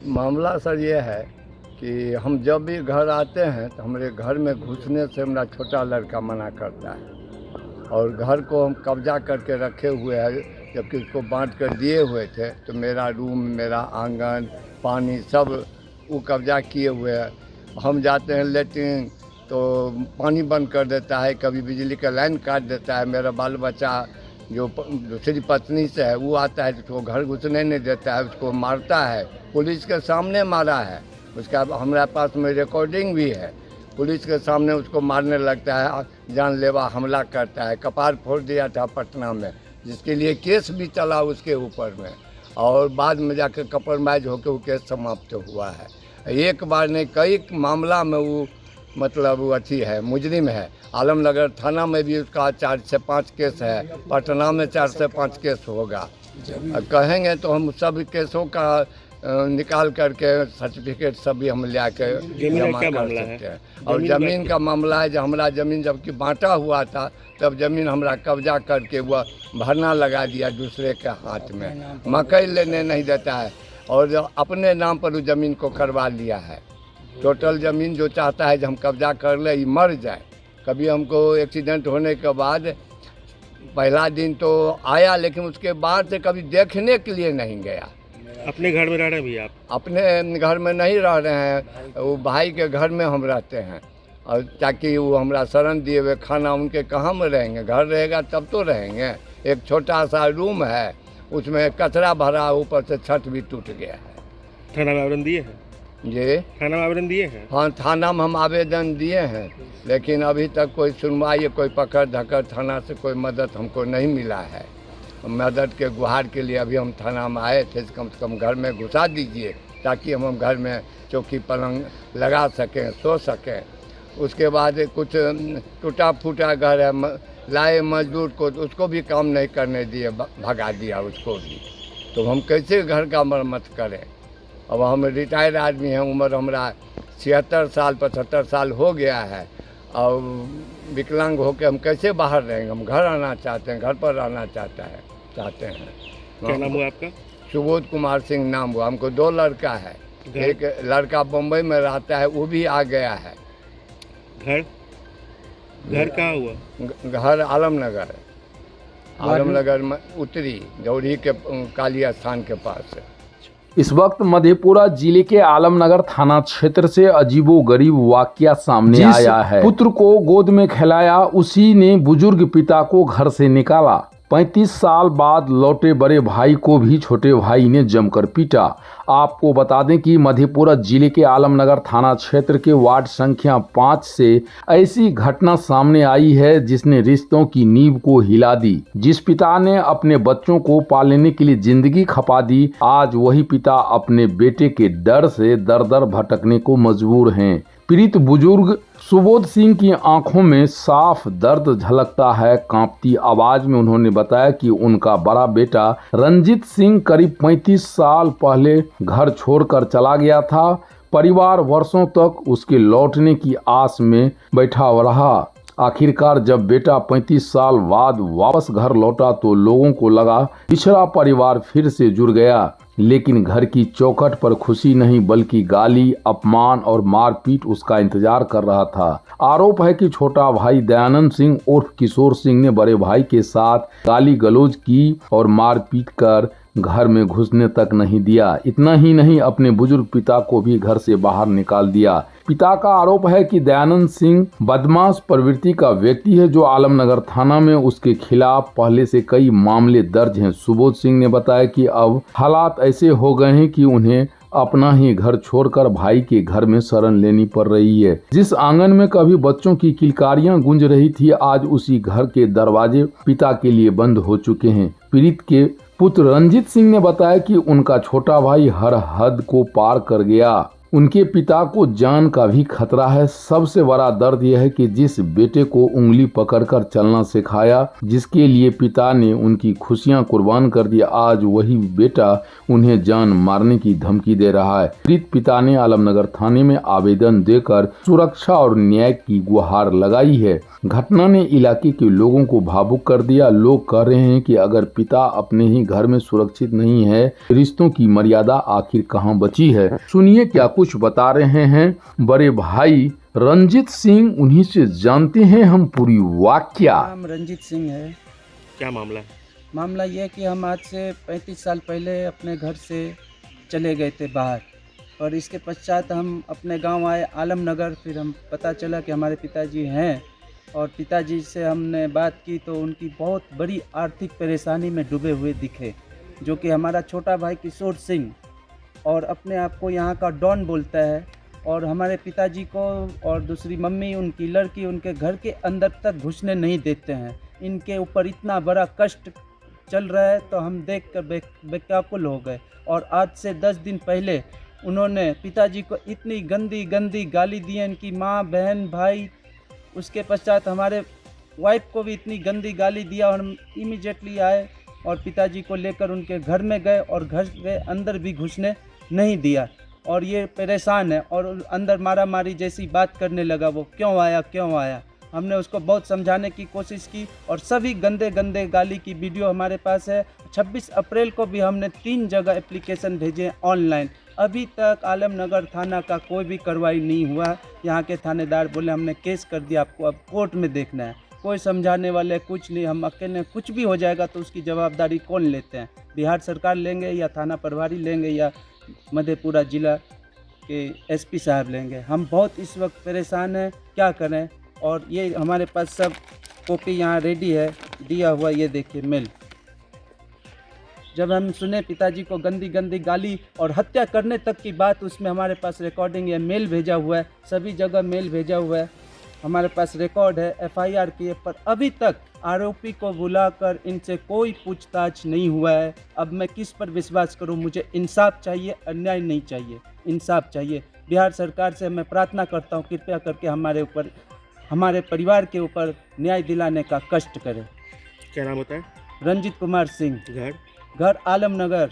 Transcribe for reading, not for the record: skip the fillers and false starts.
मामला सर ये है कि हम जब भी घर आते हैं तो हमारे घर में घुसने से मेरा छोटा लड़का मना करता है और घर को हम कब्जा करके रखे हुए हैं, जबकि उसको बांट कर दिए हुए थे। तो मेरा रूम, मेरा आंगन, पानी सब वो कब्जा किए हुए है। हम जाते हैं लेटरिन तो पानी बंद कर देता है, कभी बिजली का लाइन काट देता है। मेरा बाल बच्चा जो दूसरी पत्नी से है वो आता है तो उसको घर घुसने नहीं देता है, उसको मारता है। पुलिस के सामने मारा है, उसका हमारे पास में रिकॉर्डिंग भी है। पुलिस के सामने उसको मारने लगता है, जानलेवा हमला करता है। कपार फोड़ दिया था पटना में, जिसके लिए केस भी चला उसके ऊपर में, और बाद में जाकर कंप्रोमाइज होकर वो केस समाप्त हुआ है। एक बार नहीं, कई मामला में वो मतलब वो अच्छी है, मुजरिम है। आलमनगर थाना में भी उसका 4 से 5 केस है, पटना में 4 से 5 केस होगा। कहेंगे तो हम सब केसों का निकाल करके सर्टिफिकेट सब भी हम ले आकर जमा कर सकते हैं। और ज़मीन का मामला है, जो हमारा ज़मीन जबकि बांटा हुआ था तब ज़मीन हमारा कब्जा करके वह भरना लगा दिया दूसरे के हाथ में, मकई लेने नहीं देता है और जो अपने नाम पर उस ज़मीन को करवा लिया है। टोटल ज़मीन जो चाहता है जो हम कब्जा कर ले, ये मर जाए। कभी हमको एक्सीडेंट होने के बाद पहला दिन तो आया, लेकिन उसके बाद से कभी देखने के लिए नहीं गया। अपने घर में रह रहे हैं भैया आप? अपने घर में नहीं रह रहे हैं, वो भाई के घर में हम रहते हैं, और ताकि वो हमारा शरण दिए हुए खाना उनके कहाँ में रहेंगे, घर रहेगा तब तो रहेंगे। एक छोटा सा रूम है, उसमें कचरा भरा, ऊपर से छत भी टूट गया है। थाना में आवेदन दिए हैं? जी, थाना में आवेदन दिए हैं? हाँ, थाना में हम आवेदन दिए हैं, लेकिन अभी तक कोई सुनवाई, कोई पकड़ धकड़, थाना से कोई मदद हमको नहीं मिला है। मदद के गुहार के लिए अभी हम थाना में आए थे, कम से कम घर में घुसा दीजिए ताकि हम घर में चौकी पलंग लगा सकें, सो सकें। उसके बाद कुछ टूटा फूटा घर है, लाए मजदूर को, तो उसको भी काम नहीं करने दिए, भगा दिया उसको भी। तो हम कैसे घर का मरम्मत करें? अब हम रिटायर्ड आदमी हैं, उम्र हमारा 76 साल 75 साल हो गया है, और विकलांग होकर हम कैसे बाहर रहेंगे? हम घर आना चाहते हैं, घर पर रहना चाहते हैं। क्या नाम हुआ आपका? सुबोध कुमार सिंह नाम हुआ। हमको 2 लड़का है, एक लड़का बम्बई में रहता है, वो भी आ गया है। घर कहाँ हुआ? घर आलमनगर, आलमनगर में उत्तरी जौहरी के काली स्थान के पास है। इस वक्त मधेपुरा जिले के आलमनगर थाना क्षेत्र से अजीबोगरीब वाकया सामने आया है। पुत्र को गोद में खिलाया, उसी ने बुजुर्ग पिता को घर से निकाला। 35 साल बाद लौटे बड़े भाई को भी छोटे भाई ने जमकर पीटा। आपको बता दें कि मधेपुरा जिले के आलमनगर थाना क्षेत्र के वार्ड संख्या 5 से ऐसी घटना सामने आई है जिसने रिश्तों की नींव को हिला दी। जिस पिता ने अपने बच्चों को पालने के लिए जिंदगी खपा दी, आज वही पिता अपने बेटे के डर से दर दर भटकने को मजबूर हैं। पीड़ित बुजुर्ग सुबोध सिंह की आंखों में साफ दर्द झलकता है। कांपती आवाज में उन्होंने बताया कि उनका बड़ा बेटा रंजीत सिंह करीब 35 साल पहले घर छोड़कर चला गया था। परिवार वर्षों तक उसके लौटने की आस में बैठा रहा। आखिरकार जब बेटा 35 साल बाद वापस घर लौटा तो लोगों को लगा पिछड़ा परिवार फिर से जुड़ गया, लेकिन घर की चौखट पर खुशी नहीं बल्कि गाली, अपमान और मारपीट उसका इंतजार कर रहा था। आरोप है कि छोटा भाई दयानंद सिंह उर्फ किशोर सिंह ने बड़े भाई के साथ गाली गलौज की और मारपीट कर घर में घुसने तक नहीं दिया। इतना ही नहीं, अपने बुजुर्ग पिता को भी घर से बाहर निकाल दिया। पिता का आरोप है कि दयानंद सिंह बदमाश प्रवृत्ति का व्यक्ति है, जो आलमनगर थाना में उसके खिलाफ पहले से कई मामले दर्ज हैं। सुबोध सिंह ने बताया कि अब हालात ऐसे हो गए हैं कि उन्हें अपना ही घर छोड़कर भाई के घर में शरण लेनी पड़ रही है। जिस आंगन में कभी बच्चों की किलकारियां गूंज रही थी, आज उसी घर के दरवाजे पिता के लिए बंद हो चुके हैं। पीड़ित के पुत्र रंजीत सिंह ने बताया कि उनका छोटा भाई हर हद को पार कर गया। उनके पिता को जान का भी खतरा है। सबसे बड़ा दर्द यह है कि जिस बेटे को उंगली पकड़कर चलना सिखाया, जिसके लिए पिता ने उनकी खुशियां कुर्बान कर दी, आज वही बेटा उन्हें जान मारने की धमकी दे रहा है। पीड़ित पिता ने आलमनगर थाने में आवेदन देकर सुरक्षा और न्याय की गुहार लगाई है। घटना ने इलाके के लोगों को भावुक कर दिया। लोग कह रहे हैं कि अगर पिता अपने ही घर में सुरक्षित नहीं है, रिश्तों की मर्यादा आखिर कहां बची है। सुनिए क्या कुछ बता रहे हैं बड़े भाई रंजीत सिंह, उन्हीं से जानते हैं हम पूरी वाकया। नाम रंजीत सिंह है। क्या मामला है? मामला ये कि हम आज से 35 साल पहले अपने घर से चले गए थे बाहर, और इसके पश्चात हम अपने गांव आए आलमनगर। फिर हम पता चला कि हमारे पिताजी हैं, और पिताजी से हमने बात की तो उनकी बहुत बड़ी आर्थिक परेशानी में डूबे हुए दिखे, जो कि हमारा छोटा भाई किशोर सिंह और अपने आप को यहाँ का डॉन बोलता है, और हमारे पिताजी को और दूसरी मम्मी, उनकी लड़की, उनके घर के अंदर तक घुसने नहीं देते हैं। इनके ऊपर इतना बड़ा कष्ट चल रहा है तो हम देख कर बेकाबुल हो गए। और आज से 10 दिन पहले उन्होंने पिताजी को इतनी गंदी गंदी गाली दी है, इनकी माँ, बहन, भाई। उसके पश्चात हमारे वाइफ को भी इतनी गंदी गाली दिया, और हम इमीडिएटली आए और पिताजी को लेकर उनके घर में गए, और घर के अंदर भी घुसने नहीं दिया। और ये परेशान है, और अंदर मारा मारी जैसी बात करने लगा। वो क्यों आया। हमने उसको बहुत समझाने की कोशिश की, और सभी गंदे गंदे गाली की वीडियो हमारे पास है। 26 अप्रैल को भी हमने 3 जगह एप्लीकेशन भेजे हैं ऑनलाइन। अभी तक आलमनगर थाना का कोई भी कार्रवाई नहीं हुआ। यहाँ के थानेदार बोले हमने केस कर दिया, आपको अब कोर्ट में देखना है। कोई समझाने वाले कुछ नहीं, हम अकेले, कुछ भी हो जाएगा तो उसकी जवाबदारी कौन लेते हैं? बिहार सरकार लेंगे, या थाना प्रभारी लेंगे, या मधेपुरा जिला के एसपी साहब लेंगे? हम बहुत इस वक्त परेशान हैं, क्या करें। और ये हमारे पास सब कॉपी यहाँ रेडी है, दिया हुआ, ये देखिए मेल। जब हम सुने पिताजी को गंदी गंदी गाली और हत्या करने तक की बात, उसमें हमारे पास रिकॉर्डिंग है, मेल भेजा हुआ है, सभी जगह मेल भेजा हुआ है, हमारे पास रिकॉर्ड है, FIR की है। पर अभी तक आरोपी को बुलाकर इनसे कोई पूछताछ नहीं हुआ है। अब मैं किस पर विश्वास करूं? मुझे इंसाफ चाहिए, अन्याय नहीं चाहिए, इंसाफ चाहिए। बिहार सरकार से मैं प्रार्थना करता हूं, कृपया करके हमारे ऊपर, हमारे परिवार के ऊपर न्याय दिलाने का कष्ट करें। क्या नाम होता है? रंजीत कुमार सिंह, घर? घर आलमनगर।